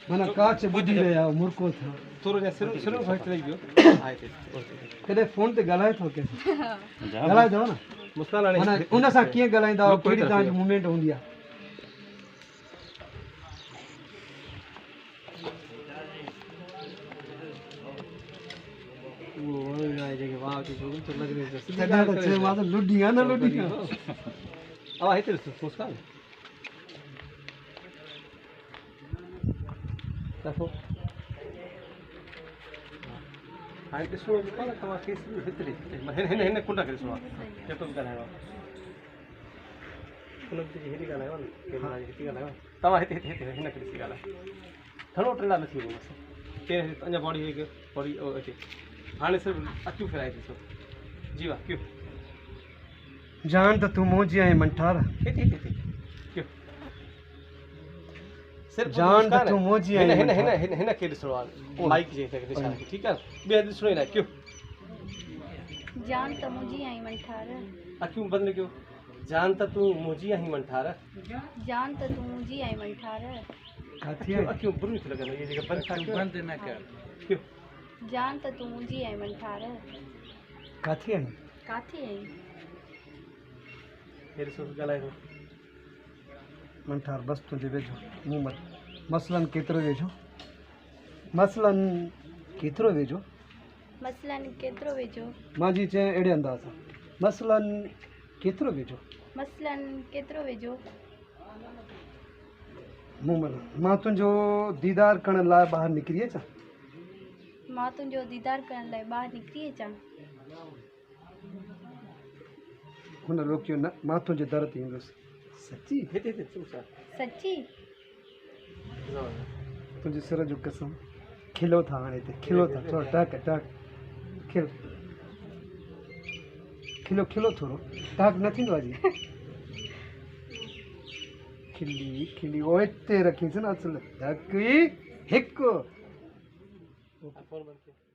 माना काच बुधी रहा मुर्को था थोरो जा सिरो फाइट लई गयो आए थे कदे फोन ते गलाए थो के गलाए दो ना मुस्कान आने माना उन सा किए गलाइंदा केड़ी ता मूवमेंट होंदी आ वो आए जगह वाह की जोगन तो लग रही है सीधा तो छे मां लुडिया ना लुडिया अब आए थे मुस्कान देखो हाय किसो कोन तमा केस हितरी हेने कुंडा करे सुवा केतो गलायो कुन ती हेरी गलायो के मां हिती गलायो तमा हिते हेने करे सी गला घणो ट्रेला नथी हो के अञा बॉडी है के बॉडी ओके हाने सिर्फ अचू फिराए थी सो जीवा क्यों जान तो तू मोजी है मंठार हिते क्यों सिर्फ जान तो तू मोजी है हिन के ॾिसणो आहे लाइक जे तक निशान ठीक है ॿिया ॾिसणो ई न क्यों जान तो मुझी आई मंठार अखियूं बंद कयो जान त तू मुंहिंजी आहीं मंठार जान तो तू मुझी आई मंठार काथी अखियूं बुरी थी लॻनि इहे जेके बंद न कर क्यों जान तो तू मुझी आई मंठार काथी है काथी आई हे ॾिसो ॻाल्हाए थो मंठार बस तुझे वेझो मूं मत मसलन केतिरो वेझो मसलन केतिरो वेझो मसलन केतिरो वेझो मांजी चए अहिड़े अंदाज़ सां मसलन केतिरो वेझो मसलन केतिरो वेझो मूं मन मां तुंहिंजो दीदार करण लाइ ॿाहिरि निकिरी अचां मां तुंहिंजो दीदार करण लाइ ॿाहिरि निकिरी अचां हुन रोकियो न मां तुंहिंजे दर ते ईंदुसि सची हिते चूं सा सच्ची तुंहिंजे सिर जो कसम खिलो था हाणे हिते खिलो था थोरो टक टक खिल खिलो खिलो थोरो टक न थींदो आहे जी खिली खिली ओ हिते रखीसि न असुल धक हिकु फोन बंदि कयो